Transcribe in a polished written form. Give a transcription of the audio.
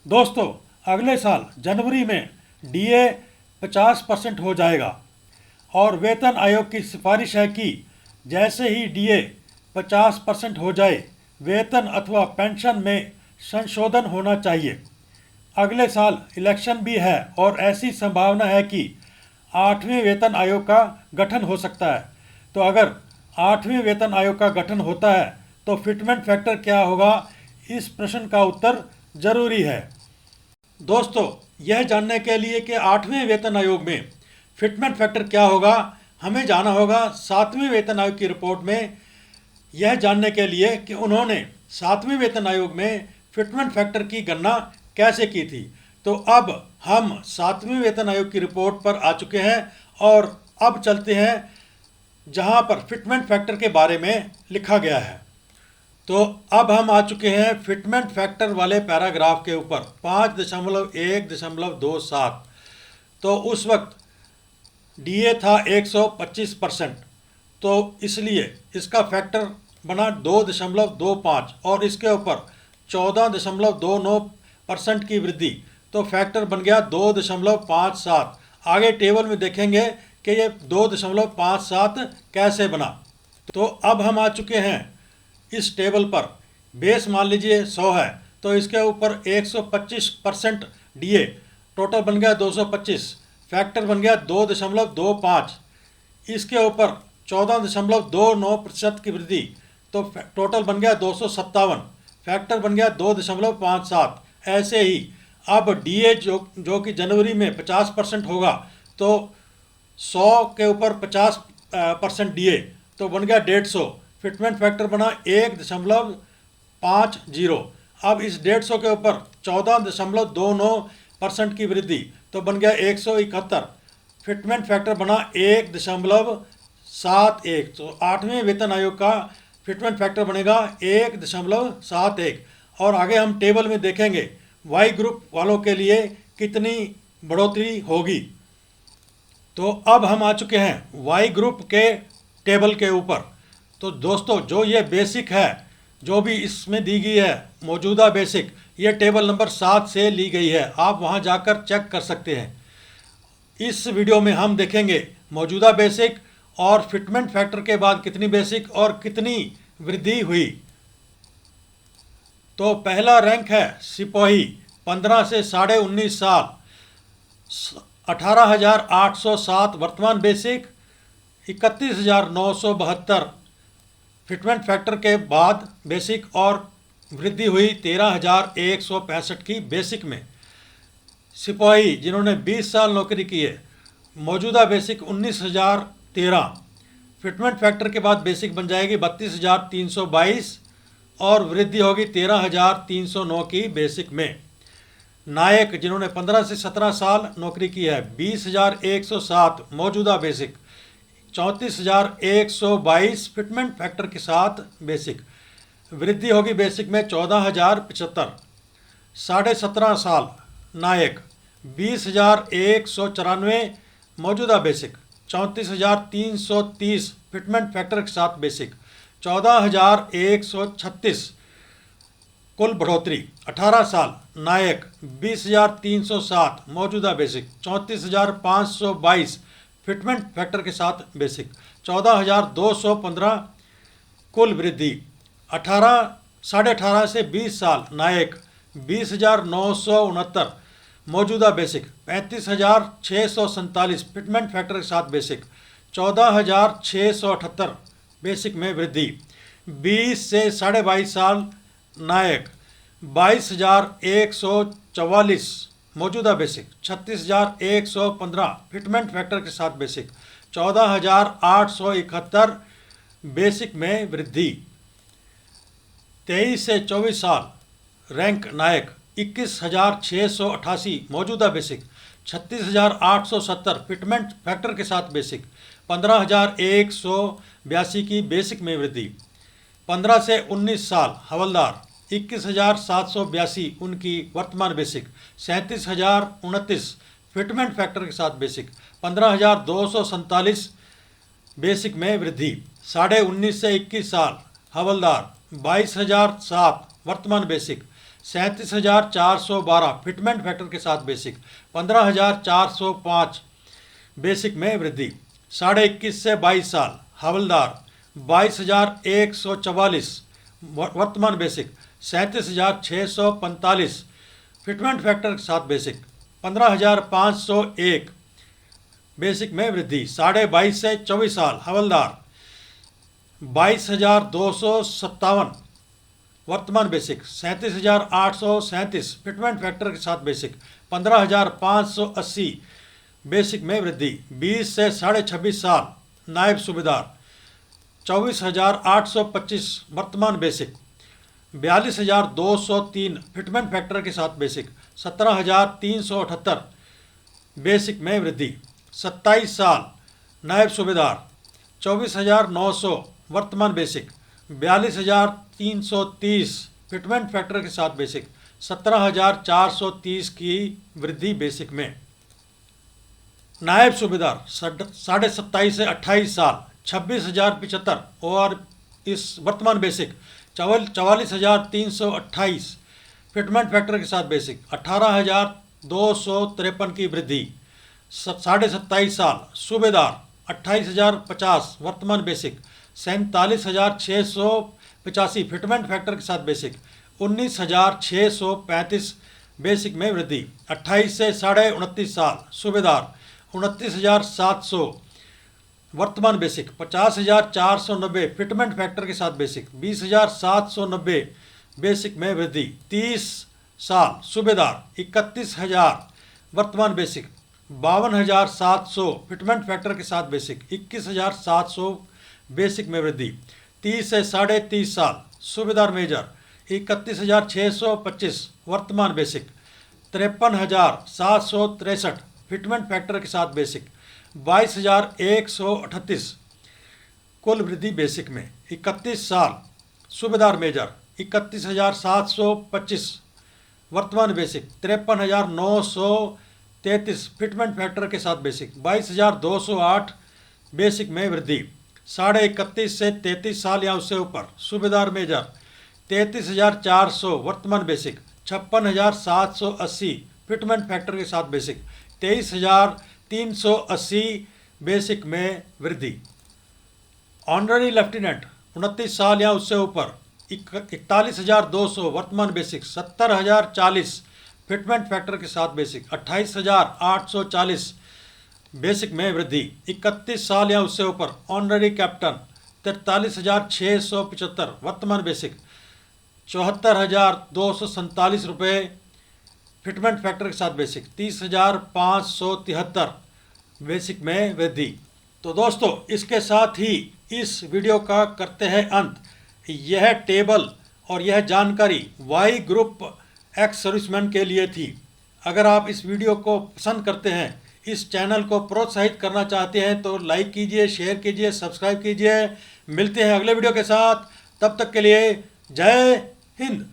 दोस्तों, अगले साल जनवरी में डीए 50% हो जाएगा और वेतन आयोग की सिफारिश है कि जैसे ही डीए 50% हो जाए वेतन अथवा पेंशन में संशोधन होना चाहिए। अगले साल इलेक्शन भी है और ऐसी संभावना है कि 8वें वेतन आयोग का गठन हो सकता है। तो अगर 8वें वेतन आयोग का गठन होता है तो फिटमेंट फैक्टर क्या होगा, इस प्रश्न का उत्तर जरूरी है। दोस्तों, यह जानने के लिए कि 8वें वेतन आयोग में फिटमेंट फैक्टर क्या होगा, हमें जाना होगा 7वें वेतन आयोग की रिपोर्ट में। यह जानने के लिए कि उन्होंने 7वें वेतन आयोग में फिटमेंट फैक्टर की गणना कैसे की थी। तो अब हम 7वें वेतन आयोग की रिपोर्ट पर आ चुके हैं और अब चलते हैं जहां पर फिटमेंट फैक्टर के बारे में लिखा गया है। तो अब हम आ चुके हैं फिटमेंट फैक्टर वाले पैराग्राफ के ऊपर 5.1.27। तो उस वक्त डीए था 125%, तो इसलिए इसका फैक्टर बना 2.25 और इसके ऊपर 14.29% की वृद्धि, तो फैक्टर बन गया 2.57। आगे टेबल में देखेंगे कि ये 2.57 कैसे बना। तो अब हम आ चुके हैं इस टेबल पर। बेस मान लीजिए 100 है, तो इसके ऊपर 125% डीए, टोटल बन गया 225, फैक्टर बन गया 2.25। इसके ऊपर 14.29% की वृद्धि, तो टोटल बन गया 257, फैक्टर बन गया 2.57। ऐसे ही अब डीए जो कि जनवरी में 50% होगा, तो 100 के ऊपर 50% डीए, तो बन गया 150। फिटमेंट फैक्टर बना 1.50। अब इस 150 के ऊपर 14.29% की वृद्धि, तो बन गया 171। फिटमेंट फैक्टर बना 1.71। तो 8वें वेतन आयोग का फिटमेंट फैक्टर बनेगा 1.71। और आगे हम टेबल में देखेंगे वाई ग्रुप वालों के लिए कितनी बढ़ोतरी होगी। तो अब हम आ चुके हैं वाई ग्रुप के टेबल के ऊपर। तो दोस्तों, जो ये बेसिक है, जो भी इसमें दी गई है मौजूदा बेसिक, ये टेबल नंबर 7 से ली गई है, आप वहाँ जाकर चेक कर सकते हैं। इस वीडियो में हम देखेंगे मौजूदा बेसिक और फिटमेंट फैक्टर के बाद कितनी बेसिक और कितनी वृद्धि हुई। तो पहला रैंक है सिपाही, 15 से 19.5 साल, 18,807 वर्तमान बेसिक, 31,972 फिटमेंट फैक्टर के बाद बेसिक, और वृद्धि हुई 13,165 की बेसिक में। सिपाही जिन्होंने 20 साल नौकरी की है, मौजूदा बेसिक 19,013, फिटमेंट फैक्टर के बाद बेसिक बन जाएगी 32,322 और वृद्धि होगी 13,309 की बेसिक में। नायक जिन्होंने 15 से 17 साल नौकरी की है, 20,107 मौजूदा बेसिक, 34,122 फिटमेंट फैक्टर के साथ बेसिक, वृद्धि होगी बेसिक में 14,075। 17.5 साल नायक, 20,194 मौजूदा बेसिक, 34,330 फिटमेंट फैक्टर के साथ बेसिक, 14,136 कुल बढ़ोतरी। 18 साल नायक, 20,307 मौजूदा बेसिक, 34,522 फिटमेंट फैक्टर के साथ बेसिक, 14,215 कुल वृद्धि। 18 से 20 साल नायक, 20,969 मौजूदा बेसिक, 35,647 फिटमेंट फैक्टर के साथ बेसिक, 14,678 बेसिक में वृद्धि। 20 से 22.5 साल नायक, 22,144 मौजूदा बेसिक, 36,115 फिटमेंट फैक्टर के साथ बेसिक, 14,871 बेसिक में वृद्धि। 23 से 24 साल रैंक नायक, 21,688 मौजूदा बेसिक, 36,870 फिटमेंट फैक्टर के साथ बेसिक, 15,182 की बेसिक में वृद्धि। 15 से 19 साल हवलदार, 21,782 उनकी वर्तमान बेसिक, 37,029 फिटमेंट फैक्टर के साथ बेसिक, 15,247 बेसिक में वृद्धि। 19.5 से 21 साल हवलदार, 22,007 वर्तमान बेसिक, 37,412 फिटमेंट फैक्टर के साथ बेसिक। 15,405 बेसिक में वृद्धि। 21.5 से 22 साल हवलदार 22,144 वर्तमान बेसिक। 37,645 फिटमेंट फैक्टर के साथ बेसिक। 15,501 बेसिक में वृद्धि। 22.5 से 24 साल हवलदार 22,257 वर्तमान बेसिक। 37,837 फिटमेंट फैक्टर के साथ बेसिक। 15,580 बेसिक में वृद्धि। 20 से 26.5 साल नायब सूबेदार 24,825 वर्तमान बेसिक। 42,203 फिटमेंट फैक्टर के साथ बेसिक। 17,378 बेसिक में वृद्धि। 27 साल नायब सूबेदार 24,900 वर्तमान बेसिक। 42,330 फिटमेंट फैक्टर के साथ बेसिक। 17,430 की वृद्धि बेसिक में। नायब सूबेदार 27.5 से 28 साल 26,075 और इस वर्तमान बेसिक। 44,328 फिटमेंट फैक्टर के साथ बेसिक। 18,253 की वृद्धि। 27.5 साल सूबेदार 28,050 वर्तमान बेसिक। 47,685 फिटमेंट फैक्टर के साथ बेसिक। 19,635 बेसिक में वृद्धि। 28 से 29.5 साल सूबेदार 29,700 वर्तमान बेसिक। 50,490 फिटमेंट फैक्टर के साथ बेसिक। 20,790 बेसिक में वृद्धि। 30 साल सूबेदार 31,000 वर्तमान बेसिक। 52,700 फिटमेंट फैक्टर के साथ बेसिक। 21,700 बेसिक में वृद्धि। 30 से 30.5 साल सूबेदार मेजर 31,625 वर्तमान बेसिक। 53,763 फिटमेंट फैक्टर के साथ बेसिक। 22,138 कुल वृद्धि बेसिक में। 31 साल सूबेदार मेजर 31,725 वर्तमान बेसिक। 53,933 फिटमेंट फैक्टर के साथ बेसिक। 22,208 बेसिक में वृद्धि। 31.5 से 33 साल या उससे ऊपर सूबेदार मेजर 33,400 वर्तमान बेसिक। 56,780 फिटमेंट फैक्टर के साथ बेसिक। 23,380 बेसिक में वृद्धि। ऑनररी लेफ्टिनेंट 29 साल या उससे ऊपर 41,200 वर्तमान बेसिक। 70,040 फिटमेंट फैक्टर के साथ बेसिक। 28,840 बेसिक में वृद्धि। 31 साल या उससे ऊपर ऑनररी कैप्टन 43,675 वर्तमान बेसिक। 74,247 रुपये फिटमेंट फैक्टर के साथ बेसिक। 30,573 बेसिक में वृद्धि। तो दोस्तों इसके साथ ही इस वीडियो का करते हैं अंत। यह टेबल और यह जानकारी वाई ग्रुप एक्स सर्विसमैन के लिए थी। अगर आप इस वीडियो को पसंद करते हैं, इस चैनल को प्रोत्साहित करना चाहते हैं तो लाइक कीजिए, शेयर कीजिए, सब्सक्राइब कीजिए। मिलते हैं अगले वीडियो के साथ। तब तक के लिए जय हिंद।